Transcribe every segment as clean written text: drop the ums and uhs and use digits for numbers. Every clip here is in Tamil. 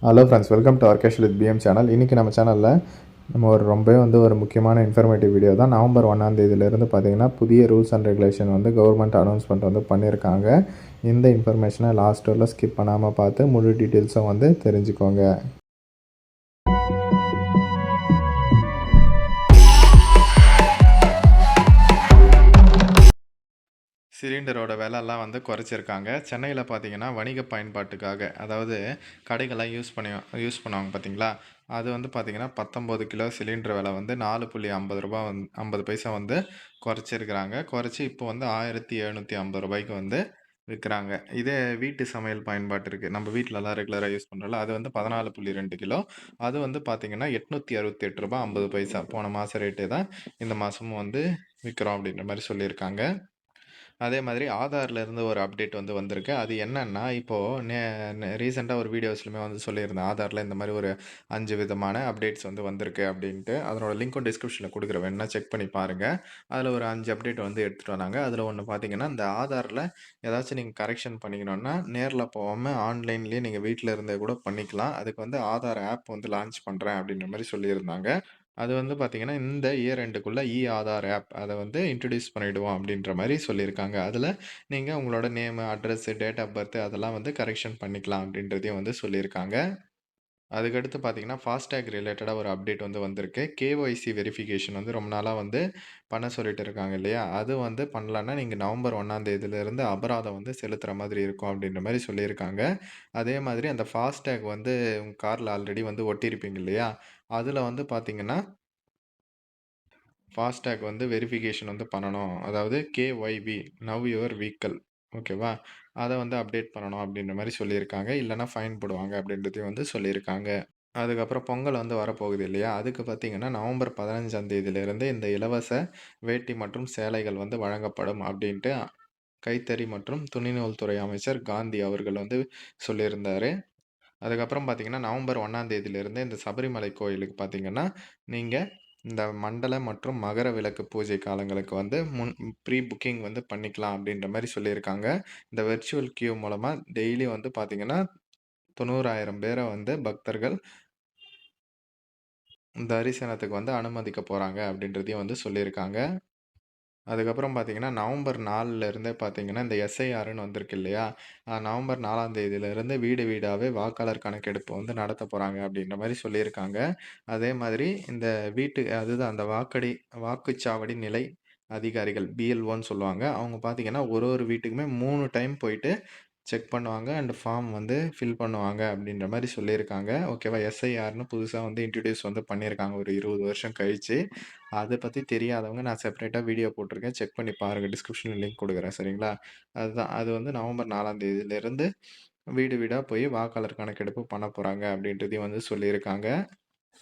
Hello friends, welcome to Arkesh with PM channel. இன்றைக்கி நம்ம சேனலில் நம்ம ரொம்பவே முக்கியமான இன்ஃபர்மேட்டிவ் வீடியோ தான். நவம்பர் 1 பார்த்தீங்கன்னா புதிய rules and regulation government announcement பண்ணியிருக்காங்க. இந்த இன்ஃபர்மேஷனை லாஸ்ட் வரல ஸ்கிப் பண்ணாமல் பார்த்து முழு டீட்டெயில்ஸும் தெரிஞ்சுக்கோங்க. சிலிண்டரோட விலைலாம் குறைச்சிருக்காங்க. சென்னையில் பார்த்தீங்கன்னா வணிக பயன்பாட்டுக்காக, அதாவது கடைகள்லாம் யூஸ் பண்ணுவாங்க பார்த்தீங்களா, அது பார்த்தீங்கன்னா 19 கிலோ சிலிண்டர் விலை 4.50 ரூபா 50 பைசா குறைச்சிருக்கிறாங்க. குறைச்சி இப்போ 1750 ரூபாய்க்கு விற்கிறாங்க. இதே வீட்டு சமையல் பயன்பாட்டிற்கு நம்ம வீட்டிலலாம் ரெகுலராக யூஸ் பண்ணுறோம்ல, அது 14.2 கிலோ, அது பார்த்தீங்கன்னா 868 ரூபா 50 பைசா. போன மாதம் ரேட்டே தான் இந்த மாதமும் விற்கிறோம் அப்படின்ற மாதிரி சொல்லியிருக்காங்க. அதே மாதிரி ஆதார்லேருந்து ஒரு அப்டேட் வந்திருக்கு. அது என்னன்னா, இப்போ ரீசெண்டா ஒரு வீடியோஸ்லயுமே சொல்லியிருந்தேன். ஆதார்ல இந்த மாரி ஒரு 5 விதமான அப்டேட்ஸ் வந்திருக்கு அப்டின்ட்டு. அதனோட லிங்க்கும் டிஸ்கிரிப்ஷன்ல குடுக்குறேன். வேணுனா செக் பண்ணி பாருங்க. அதுல ஒரு 5 அப்டேட் எடுத்துட்டு வந்தாங்க. அதுல ஒண்ணு பார்த்தீங்கன்னா, இந்த ஆதார்ல ஏதாச்சும் நீங்க கரெக்ஷன் பண்ணிக்கணும்னா, நேர்ல போகாம ஆன்லைன்லயே நீங்க வீட்ல இருந்தே கூட பண்ணிக்கலாம். அதுக்கு ஆதார் ஆப் லான்ச் பண்றேன் அப்டின்ற மாரி சொல்லியிருந்தாங்க. அது பார்த்தீங்கன்னா, இந்த இயர் எண்டுக்குள்ள ஆதார் ஆப் அத இன்ட்ரோடியூஸ் பண்ணிடுவோம் அப்படின்ற மாரி சொல்லியிருக்காங்க. அதுல நீங்க உங்களோட name, address, date of birth அதெல்லாம் கரெக்ஷன் பண்ணிக்கலாம் அப்படின்றதையும் சொல்லியிருக்காங்க. அதுக்கடுத்து பார்த்தீங்கன்னா, ஃபாஸ்டேக் ரிலேட்டடா ஒரு அப்டேட் வந்திருக்கு. கேஒய்சி வெரிஃபிகேஷன் ரொம்ப நாளா பண்ண சொல்லிட்டு இருக்காங்க இல்லையா? அது பண்ணலன்னா நீங்க நவம்பர் 1ஆம் தேதியிலிருந்து அபராதம் செலுத்துற மாதிரி இருக்கும் அப்படின்ற மாரி சொல்லியிருக்காங்க. அதே மாதிரி அந்த ஃபாஸ்டேக் உங்க கார்ல ஆல்ரெடி ஒட்டியிருப்பீங்க இல்லையா? அதுல பார்த்தீங்கன்னா ஃபாஸ்டேக் வெரிஃபிகேஷன் பண்ணணும். அதாவது கேஒய்வி நவ் யுவர் வெஹிக்கிள் ஓகேவா? அத அப்டேட் பண்ணணும் அப்படின்ற மாரி சொல்லியிருக்காங்க. இல்லன்னா ஃபைன் போடுவாங்க அப்படின்றதையும் சொல்லியிருக்காங்க. அதுக்கப்புறம் பொங்கல் வரப்போகுது இல்லையா? அதுக்கு பார்த்தீங்கன்னா, நவம்பர் 15ஆம் தேதியிலிருந்து இந்த இலவச வேட்டி மற்றும் சேலைகள் வழங்கப்படும் அப்படின்ட்டு கைத்தறி மற்றும் துணிநூல் துறை அமைச்சர் காந்தி அவர்கள் சொல்லியிருந்தாரு. அதுக்கப்புறம் பார்த்தீங்கன்னா, நவம்பர் 1ஆம் தேதியிலிருந்து இந்த சபரிமலை கோயிலுக்கு பார்த்தீங்கன்னா, நீங்க இந்த மண்டல மற்றும் மகர விளக்கு பூஜை காலங்களுக்கு ப்ரீ புக்கிங் பண்ணிக்கலாம் அப்படின்ற மாரி சொல்லியிருக்காங்க. இந்த வெர்ச்சுவல் கியூ மூலமா டெய்லி பார்த்தீங்கன்னா, 90,000 பேர பக்தர்கள் தரிசனத்துக்கு அனுமதிக்க போறாங்க அப்படின்றதையும் சொல்லியிருக்காங்க. அதுக்கப்புறம் பார்த்தீங்கன்னா, நவம்பர் 4ல இருந்தே பார்த்தீங்கன்னா, இந்த எஸ்ஐஆர்ன்னு வந்திருக்கு இல்லையா? நவம்பர் 4ஆம் தேதியிலிருந்து வீடு வீடாவே வாக்காளர் கணக்கெடுப்பு நடத்தப் போறாங்க அப்படின்ற மாரி சொல்லியிருக்காங்க. அதே மாதிரி இந்த அதுதான் அந்த வாக்குச்சாவடி நிலை அதிகாரிகள் பிஎல்ஓன்னு சொல்லுவாங்க. அவங்க பார்த்தீங்கன்னா, ஒரு வீட்டுக்குமே 3 டைம் போயிட்டு செக் பண்ணுவாங்க அண்ட் ஃபார்ம் ஃபில் பண்ணுவாங்க அப்படின்ற மாரி சொல்லியிருக்காங்க. ஓகேவா? எஸ்ஐஆர்ன்னு புதுசா இன்ட்ரோடியூஸ் பண்ணியிருக்காங்க ஒரு 20 வருஷம் கழிச்சு. அத பத்தி தெரியாதவங்க நான் செப்பரேட்டா வீடியோ போட்டிருக்கேன். செக் பண்ணி பாருங்க. டிஸ்கிரிப்ஷன்ல லிங்க் குடுக்குறேன். சரிங்களா? அதுதான். அது நவம்பர் 4ஆம் தேதியிலிருந்து வீடு வீடா போய் வாக்காளர் கணக்கெடுப்பு பண்ண போறாங்க அப்படின்றதையும் சொல்லியிருக்காங்க.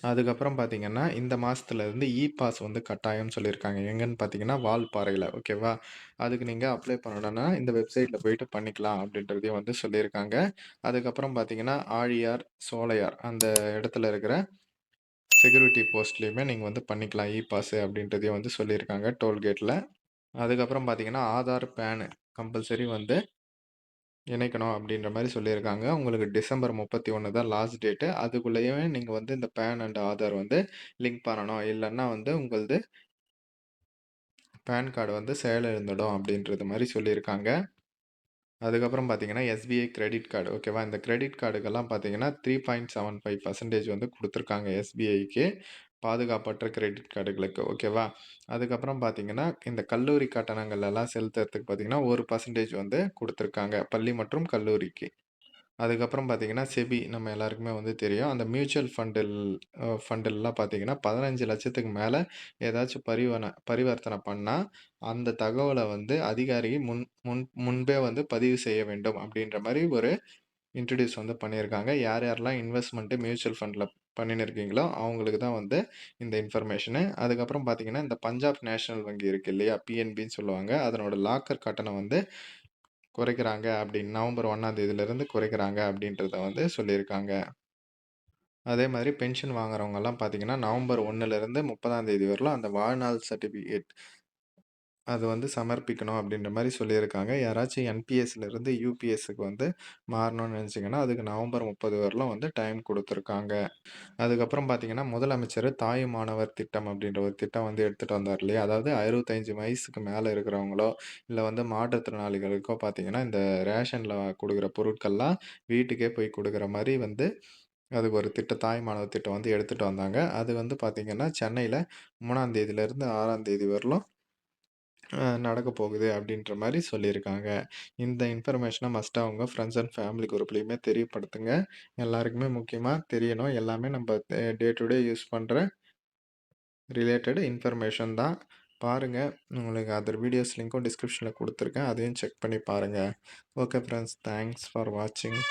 அதுக்கப்புறம் பார்த்தீங்கன்னா, இந்த மாசத்துல இருந்து பாஸ் கட்டாயம்னு சொல்லியிருக்காங்க. எங்கன்னு பார்த்தீங்கன்னா, வால்பாறையில. ஓகேவா? அதுக்கு நீங்க அப்ளை பண்ணணும்னா, இந்த வெப்சைட்ல போயிட்டு பண்ணிக்கலாம் அப்படின்றதையும் சொல்லியிருக்காங்க. அதுக்கப்புறம் பார்த்தீங்கன்னா, ஆழியார், சோலையார் அந்த இடத்துல இருக்கிற செக்யூரிட்டி போஸ்ட்லயுமே நீங்க பண்ணிக்கலாம். பாஸ் அப்படின்றதையும் சொல்லியிருக்காங்க டோல்கேட்ல. அதுக்கப்புறம் பார்த்தீங்கன்னா, ஆதார், பேன் கம்பல்சரி இணைக்கணும் அப்படின்ற மாரி சொல்லியிருக்காங்க. உங்களுக்கு டிசம்பர் 31 தான் லாஸ்ட் டேட்டு. அதுக்குள்ளேயே நீங்க இந்த பேன் அண்ட் ஆதார் லிங்க் பண்ணணும். இல்லன்னா உங்களது பேன் கார்டு செயலிழந்துடும் அப்படின்றது மாரி சொல்லியிருக்காங்க. அதுக்கப்புறம் பார்த்தீங்கன்னா, எஸ்பிஐ கிரெடிட் கார்டு ஓகேவா? இந்த கிரெடிட் கார்டுக்கெல்லாம் பார்த்தீங்கன்னா, 3.75% குடுத்துருக்காங்க எஸ்பிஐக்கு. பாதுகாப்பற்ற கிரெடிட் கார்டுகளுக்கு ஓகேவா? அதுக்கப்புறம் பார்த்தீங்கன்னா, இந்த கல்லூரி கட்டணங்கள் எல்லாம் செலுத்துறதுக்கு பார்த்தீங்கன்னா, 1% குடுத்துருக்காங்க. பள்ளி மற்றும் கல்லூரிக்கு. அதுக்கப்புறம் பார்த்தீங்கன்னா, செபி நம்ம எல்லாருக்குமே தெரியும். அந்த மியூச்சுவல் ஃபண்டுல்லாம் பார்த்தீங்கன்னா, 15,00,000க்கு மேல ஏதாச்சும் பரிவர்த்தனை பண்ணா, அந்த தகவல அதிகாரி முன்பே பதிவு செய்ய வேண்டும் அப்படின்ற மாரி ஒரு இன்ட்ரோடியூஸ் பண்ணியிருக்காங்க. யார் யாரெல்லாம் இன்வெஸ்ட்மென்ட் மியூச்சுவல் ஃபண்ட்ல பண்ணின்னு இருக்கீங்களோ, அவங்களுக்கு தான் இந்த இன்ஃபர்மேஷனு. அதுக்கப்புறம் பார்த்தீங்கன்னா, இந்த பஞ்சாப் நேஷனல் வங்கி இருக்கு இல்லையா? பிஎன்பின்னு சொல்லுவாங்க. அதனோட லாக்கர் கட்டணம் குறைக்கிறாங்க அப்படின்னு நவம்பர் 1ஆம் தேதியிலிருந்து குறைக்கிறாங்க அப்படின்றத சொல்லியிருக்காங்க. அதே மாதிரி பென்ஷன் வாங்குறவங்கலாம் பார்த்தீங்கன்னா, நவம்பர் 1லேருந்து 30ஆம் தேதி வரலும் அந்த வாழ்நாள் சர்டிஃபிகேட் அது வந்து சமர்ப்பிக்கணும் அப்படின்ற மாரி சொல்லியிருக்காங்க. யாராச்சும் என்பிஎஸ்லேருந்து யுபிஎஸ்க்கு வந்து மாறணும்னு நெனச்சிங்கன்னா, அதுக்கு நவம்பர் 30 வரலும் வந்து டைம் குடுத்துருக்காங்க. அதுக்கப்புறம் பார்த்தீங்கன்னா, முதலமைச்சர் தாய் மாணவர் திட்டம் அப்படின்ற ஒரு திட்டம் வந்து எடுத்துட்டு வந்தார் இல்லையா? அதாவது 65 வயசுக்கு மேல இருக்கிறவங்களோ, இல்ல வந்து மாற்றுத்திறனாளிகளுக்கோ பார்த்தீங்கன்னா, இந்த ரேஷன்ல குடுக்குற பொருட்கள்லாம் வீட்டுக்கே போய் குடுக்குற மாரி வந்து அதுக்கு ஒரு திட்டம் தாய் மாணவர் திட்டம் வந்து எடுத்துட்டு வந்தாங்க. அது வந்து பார்த்தீங்கன்னா, சென்னையில 3ஆம் தேதியிலிருந்து 6ஆம் தேதி வரலும் நடக்கப் போகுது அப்படின்ற மாரி சொல்லியிருக்காங்க. இந்த இன்ஃபர்மேஷன மஸ்ட்டா உங்க ஃப்ரெண்ட்ஸ் அண்ட் ஃபேமிலி குரூப்லயுமே தெரியப்படுத்துங்க. எல்லாருக்குமே முக்கியமா தெரியணும். எல்லாமே நம்ப டே டு டே யூஸ் பண்ற ரிலேட்டட் இன்ஃபர்மேஷன் தான். பாருங்க. உங்களுக்கு அதர் வீடியோஸ் லிங்க்கும் டிஸ்கிரிப்ஷன்ல குடுத்துருக்கேன். அதையும் செக் பண்ணி பாருங்க. Okay friends. தேங்க்ஸ் ஃபார் வாட்சிங்.